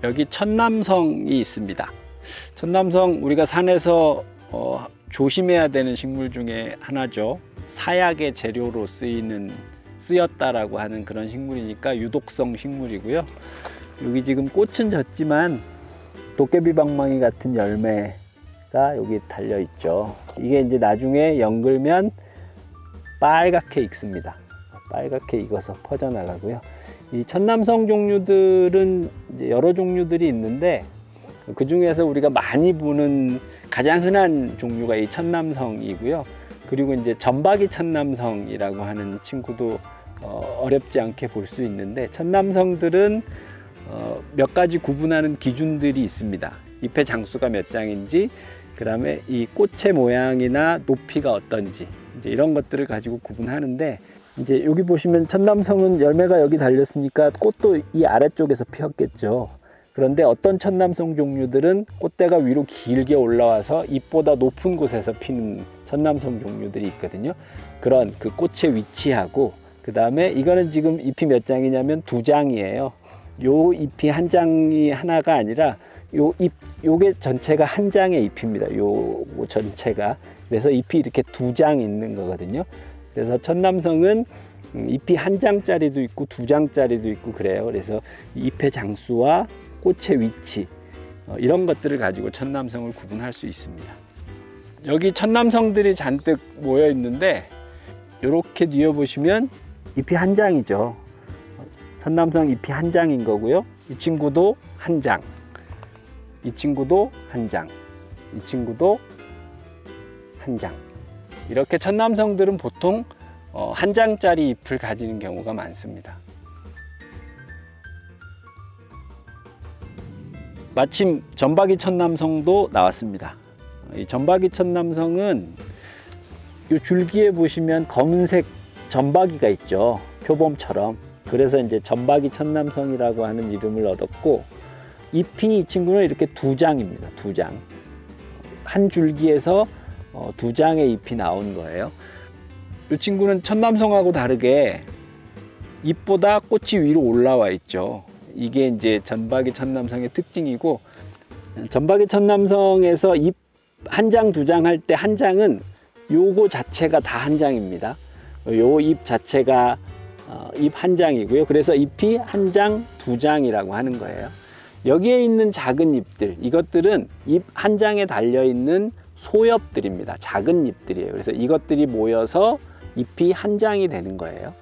여기 천남성이 있습니다. 천남성 우리가 산에서 조심해야 되는 식물 중에 하나죠. 사약의 재료로 쓰였다라고 하는 그런 식물이니까 유독성 식물이고요. 여기 지금 꽃은 졌지만 도깨비방망이 같은 열매가 여기 달려 있죠. 이게 이제 나중에 연글면 빨갛게 익습니다. 빨갛게 익어서 퍼져나가고요. 이 천남성 종류들은 이제 여러 종류들이 있는데 그 중에서 우리가 많이 보는 가장 흔한 종류가 이 천남성이고요. 그리고 이제 점박이 천남성이라고 하는 친구도 어렵지 않게 볼 수 있는데, 천남성들은 몇 가지 구분하는 기준들이 있습니다. 잎의 장수가 몇 장인지, 그 다음에 이 꽃의 모양이나 높이가 어떤지, 이제 이런 것들을 가지고 구분하는데, 이제 여기 보시면 천남성은 열매가 여기 달렸으니까 꽃도 이 아래쪽에서 피었겠죠. 그런데 어떤 천남성 종류들은 꽃대가 위로 길게 올라와서 잎보다 높은 곳에서 피는 천남성 종류들이 있거든요. 그런 그 꽃의 위치하고, 그 다음에 이거는 지금 잎이 몇 장이냐면 2장이에요. 요 잎이 한 장이 하나가 아니라 요게 전체가 한 장의 잎입니다. 요 전체가. 그래서 잎이 이렇게 2장 있는 거거든요. 그래서 천남성은 잎이 한 장짜리도 있고 2장짜리도 있고 그래요. 그래서 잎의 장수와 꽃의 위치, 이런 것들을 가지고 천남성을 구분할 수 있습니다. 여기 천남성들이 잔뜩 모여 있는데, 이렇게 뉘어보시면 잎이 한 장이죠. 천남성 잎이 한 장인 거고요. 이 친구도 한 장, 이 친구도 한 장, 이 친구도 한 장. 이렇게 천남성들은 보통 한 장짜리 잎을 가지는 경우가 많습니다. 마침 점박이 천남성도 나왔습니다. 이 점박이 천남성은 이 줄기에 보시면 검은색 점박이가 있죠. 표범처럼. 그래서 이제 점박이 천남성이라고 하는 이름을 얻었고, 잎이 이 친구는 이렇게 2장입니다. 2장. 한 줄기에서 2장의 잎이 나온 거예요. 이 친구는 천남성하고 다르게 잎보다 꽃이 위로 올라와 있죠. 이게 이제 점박이 천남성의 특징이고, 점박이 천남성에서 잎 한 장, 2장 할 때 한 장은 요거 자체가 다 한 장입니다. 요 잎 자체가 잎 한 장이고요. 그래서 잎이 한 장, 2장이라고 하는 거예요. 여기에 있는 작은 잎들, 이것들은 잎 한 장에 달려 있는 소엽들입니다. 작은 잎들이에요. 그래서 이것들이 모여서 잎이 한 장이 되는 거예요.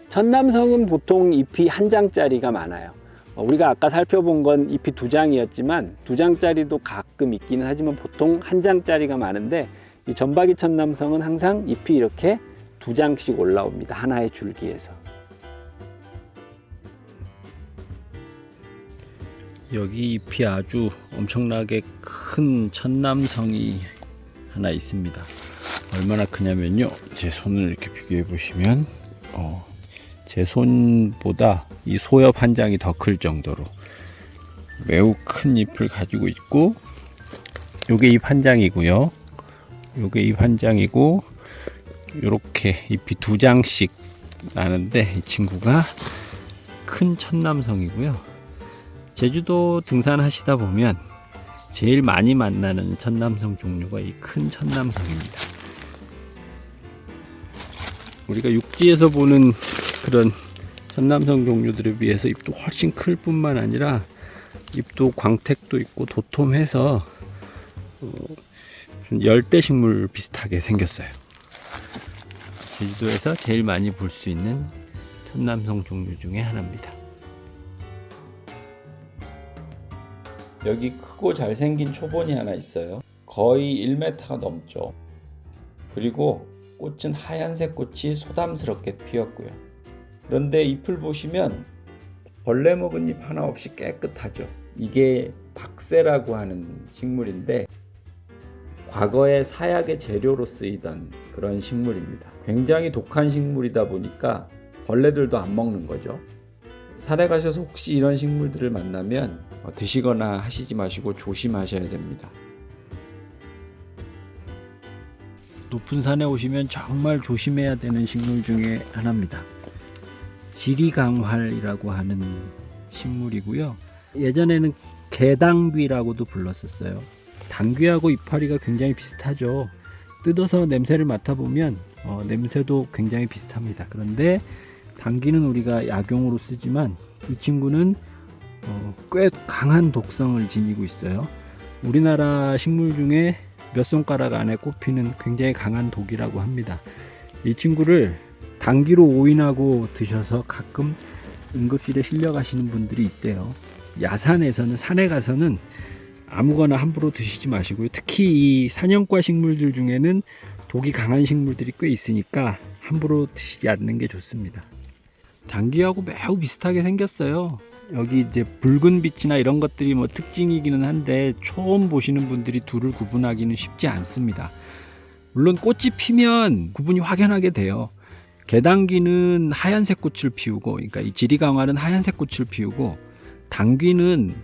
천남성은 보통 잎이 한 장짜리가 많아요. 우리가 아까 살펴본 건 잎이 2장이었지만 2장짜리도 가끔 있기는 하지만 보통 한 장짜리가 많은데, 이 점박이 천남성은 항상 잎이 이렇게 2장씩 올라옵니다. 하나의 줄기에서. 여기 잎이 아주 엄청나게 큰 천남성이 하나 있습니다. 얼마나 크냐면요, 제 손을 이렇게 비교해 보시면 제 손보다 이 소엽 한 장이 더 클 정도로 매우 큰 잎을 가지고 있고, 요게 잎 한 장이고요, 요게 잎 한 장이고, 요렇게 잎이 2장씩 나는데, 이 친구가 큰 천남성이고요. 제주도 등산하시다 보면 제일 많이 만나는 천남성 종류가 이 큰 천남성입니다. 우리가 육지에서 보는 그런 천남성 종류들에 비해서 잎도 훨씬 클 뿐만 아니라 잎도 광택도 있고 도톰해서 열대식물 비슷하게 생겼어요. 제주도에서 제일 많이 볼 수 있는 천남성 종류 중에 하나입니다. 여기 크고 잘생긴 초본이 하나 있어요. 거의 1m가 넘죠. 그리고 꽃은 하얀색 꽃이 소담스럽게 피었고요. 그런데 잎을 보시면 벌레 먹은 잎 하나 없이 깨끗하죠. 이게 박새라고 하는 식물인데, 과거에 사약의 재료로 쓰이던 그런 식물입니다. 굉장히 독한 식물이다 보니까 벌레들도 안 먹는 거죠. 산에 가셔서 혹시 이런 식물들을 만나면 드시거나 하시지 마시고 조심하셔야 됩니다. 높은 산에 오시면 정말 조심해야 되는 식물 중에 하나입니다. 지리강활이라고 하는 식물이고요. 예전에는 개당귀라고도 불렀었어요. 당귀하고 이파리가 굉장히 비슷하죠. 뜯어서 냄새를 맡아보면 냄새도 굉장히 비슷합니다. 그런데 당귀는 우리가 약용으로 쓰지만 이 친구는 꽤 강한 독성을 지니고 있어요. 우리나라 식물 중에 몇 손가락 안에 꼽히는 굉장히 강한 독이라고 합니다. 이 친구를 당귀로 오인하고 드셔서 가끔 응급실에 실려가시는 분들이 있대요. 야산에서는, 산에 가서는 아무거나 함부로 드시지 마시고요. 특히 이 사냥과 식물들 중에는 독이 강한 식물들이 꽤 있으니까 함부로 드시지 않는 게 좋습니다. 당귀하고 매우 비슷하게 생겼어요. 여기 이제 붉은 빛이나 이런 것들이 뭐 특징이기는 한데 처음 보시는 분들이 둘을 구분하기는 쉽지 않습니다. 물론 꽃이 피면 구분이 확연하게 돼요. 개당귀는 하얀색 꽃을 피우고, 그러니까 이 지리강화는 하얀색 꽃을 피우고, 당귀는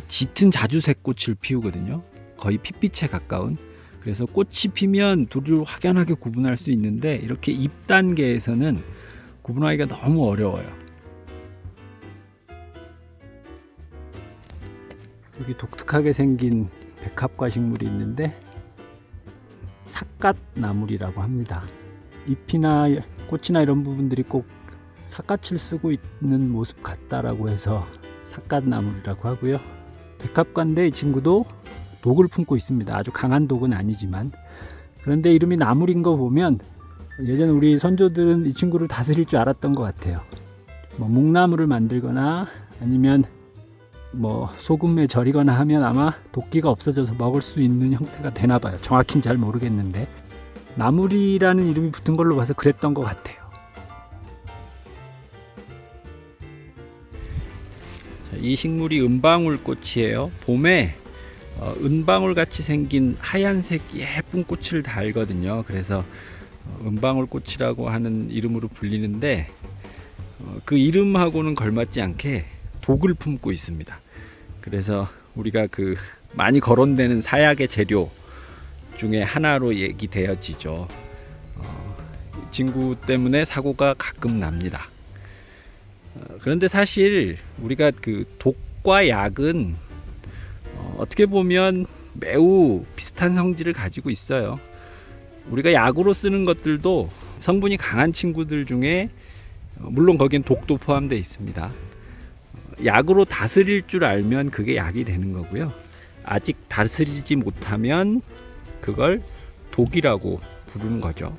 짙은 자주색 꽃을 피우거든요. 거의 핏빛에 가까운. 그래서 꽃이 피면 둘을 확연하게 구분할 수 있는데 이렇게 잎 단계에서는 구분하기가 너무 어려워요. 여기 독특하게 생긴 백합과 식물이 있는데 삿갓나물이라고 합니다. 잎이나 꽃이나 이런 부분들이 꼭 삿갓을 쓰고 있는 모습 같다라고 해서 삿갓나물이라고 하고요. 백합과인데 이 친구도 독을 품고 있습니다. 아주 강한 독은 아니지만. 그런데 이름이 나물인 거 보면 예전 우리 선조들은 이 친구를 다스릴 줄 알았던 것 같아요. 뭐 묵나물을 만들거나 아니면 뭐 소금에 절이거나 하면 아마 독기가 없어져서 먹을 수 있는 형태가 되나 봐요. 정확히는 잘 모르겠는데 나물이라는 이름이 붙은 걸로 봐서 그랬던 것 같아요. 이 식물이 은방울꽃이에요. 봄에 은방울 같이 생긴 하얀색 예쁜 꽃을 달거든요. 그래서 은방울꽃이라고 하는 이름으로 불리는데 그 이름하고는 걸맞지 않게 독을 품고 있습니다. 그래서 우리가 그 많이 거론되는 사약의 재료 중에 하나로 얘기되어지죠. 이 친구 때문에 사고가 가끔 납니다. 그런데 사실 우리가 그 독과 약은 어떻게 보면 매우 비슷한 성질을 가지고 있어요. 우리가 약으로 쓰는 것들도 성분이 강한 친구들 중에 물론 거기엔 독도 포함되어 있습니다. 약으로 다스릴 줄 알면 그게 약이 되는 거고요. 아직 다스리지 못하면 그걸 독이라고 부르는 거죠.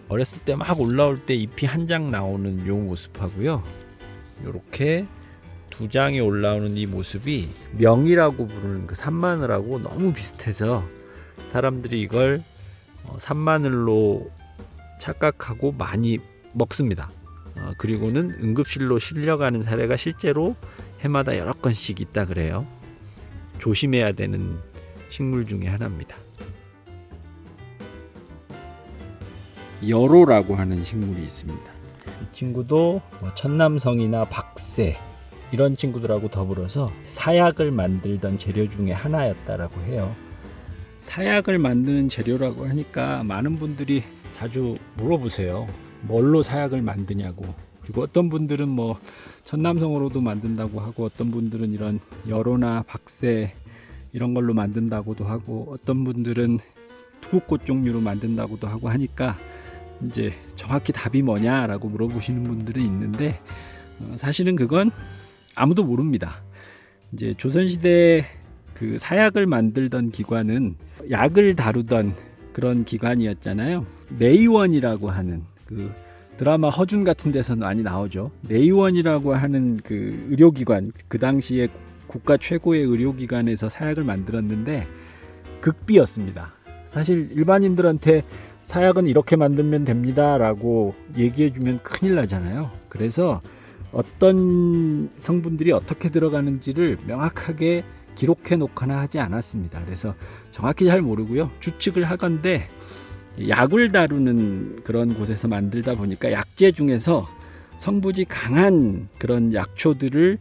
어렸을 때 막 올라올 때 잎이 한 장 나오는 요 모습하고요. 이렇게 두 장이 올라오는 이 모습이 명이라고 부르는 그 산마늘하고 너무 비슷해서 사람들이 이걸 산마늘로 착각하고 많이 먹습니다. 그리고는 응급실로 실려가는 사례가 실제로 해마다 여러 건씩 있다 그래요. 조심해야 되는 식물 중에 하나입니다. 여로라고 하는 식물이 있습니다. 이 친구도 천남성이나 박새 이런 친구들하고 더불어서 사약을 만들던 재료 중에 하나였다라고 해요. 사약을 만드는 재료라고 하니까 많은 분들이 자주 물어보세요. 뭘로 사약을 만드냐고. 그리고 어떤 분들은 뭐 천남성으로도 만든다고 하고, 어떤 분들은 이런 여로나 박새 이런 걸로 만든다고도 하고, 어떤 분들은 투구꽃 종류로 만든다고도 하고 하니까 이제 정확히 답이 뭐냐라고 물어보시는 분들은 있는데 사실은 그건 아무도 모릅니다. 이제 조선시대 그 사약을 만들던 기관은 약을 다루던 그런 기관이었잖아요. 내의원이라고 하는 그 드라마 허준 같은 데서 많이 나오죠. 내의원이라고 하는 그 의료기관, 그 당시에 국가 최고의 의료기관에서 사약을 만들었는데 극비였습니다. 사실 일반인들한테 사약은 이렇게 만들면 됩니다 라고 얘기해주면 큰일 나잖아요. 그래서 어떤 성분들이 어떻게 들어가는지를 명확하게 기록해 놓거나 하지 않았습니다. 그래서 정확히 잘 모르고요. 추측을 하건대 약을 다루는 그런 곳에서 만들다 보니까 약재 중에서 성분이 강한 그런 약초들을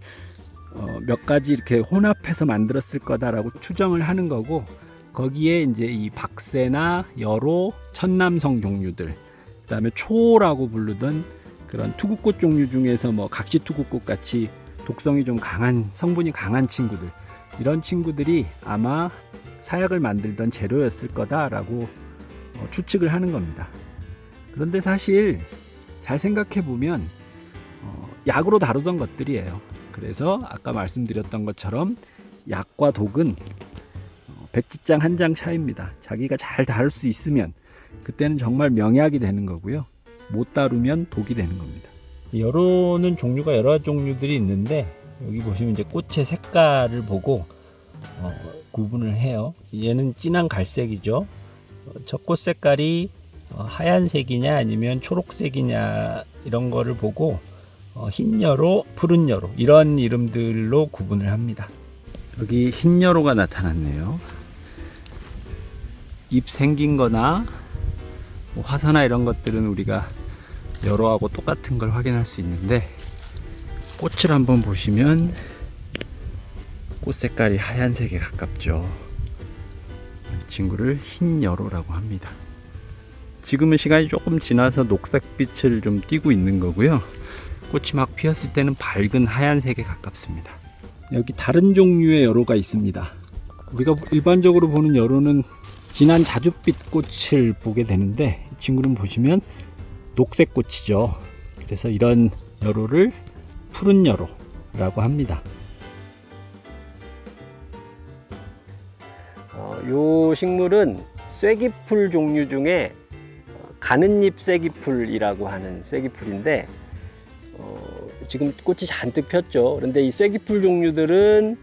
몇 가지 이렇게 혼합해서 만들었을 거다라고 추정을 하는 거고, 거기에 이제 이 박새나 여로, 천남성 종류들, 그다음에 초라고 부르던 그런 투구꽃 종류 중에서 뭐 각시투구꽃 같이 독성이 좀 강한, 성분이 강한 친구들, 이런 친구들이 아마 사약을 만들던 재료였을 거다라고 추측을 하는 겁니다. 그런데 사실 잘 생각해 보면 약으로 다루던 것들이에요. 그래서 아까 말씀드렸던 것처럼 약과 독은 백지장 한 장 차이입니다. 자기가 잘 다룰 수 있으면 그때는 정말 명약이 되는 거고요. 못 다루면 독이 되는 겁니다. 여로는 종류가 여러 종류들이 있는데 여기 보시면 이제 꽃의 색깔을 보고 구분을 해요. 얘는 진한 갈색이죠. 첫 꽃 색깔이 하얀색이냐 아니면 초록색이냐 이런 거를 보고 흰 여로, 푸른 여로 이런 이름들로 구분을 합니다. 여기 흰 여로가 나타났네요. 잎 생긴 거나 화사나 이런 것들은 우리가 여로하고 똑같은 걸 확인할 수 있는데 꽃을 한번 보시면 꽃 색깔이 하얀색에 가깝죠. 이 친구를 흰 여로라고 합니다. 지금은 시간이 조금 지나서 녹색빛을 좀 띠고 있는 거고요. 꽃이 막 피었을 때는 밝은 하얀색에 가깝습니다. 여기 다른 종류의 여로가 있습니다. 우리가 일반적으로 보는 여로는 진한 자줏빛 꽃을 보게 되는데 이 친구는 보시면 녹색 꽃이죠. 그래서 이런 여로를 푸른 여로라고 합니다. 이 식물은 쐐기풀 종류 중에 가는잎 쐐기풀이라고 하는 쐐기풀인데 지금 꽃이 잔뜩 폈죠. 그런데 이 쐐기풀 종류들은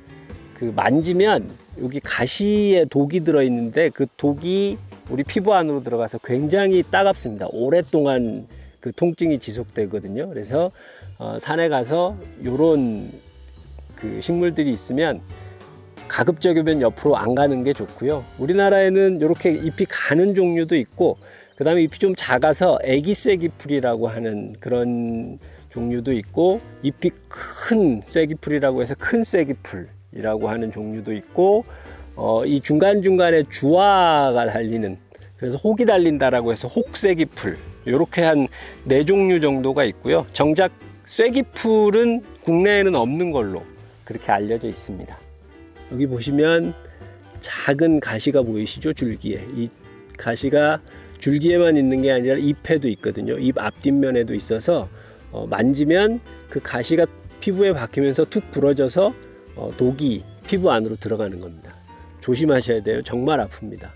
만지면 여기 가시에 독이 들어있는데 그 독이 우리 피부 안으로 들어가서 굉장히 따갑습니다. 오랫동안 그 통증이 지속되거든요. 그래서 산에 가서 이런 식물들이 있으면 가급적이면 옆으로 안 가는 게 좋고요. 우리나라에는 이렇게 잎이 가는 종류도 있고 그 다음에 잎이 좀 작아서 애기 쐐기풀이라고 하는 그런 종류도 있고 잎이 큰 쐐기풀이라고 해서 큰 쐐기풀이라고 하는 종류도 있고 이 중간중간에 주화가 달리는 그래서 혹이 달린다라고 해서 혹쐐기풀 이렇게 한 4종류 정도가 있고요. 정작 쐐기풀은 국내에는 없는 걸로 그렇게 알려져 있습니다. 여기 보시면 작은 가시가 보이시죠? 줄기에. 이 가시가 줄기에만 있는 게 아니라 잎에도 있거든요. 잎 앞뒷면에도 있어서 만지면 그 가시가 피부에 박히면서 툭 부러져서 독이 피부 안으로 들어가는 겁니다. 조심하셔야 돼요. 정말 아픕니다.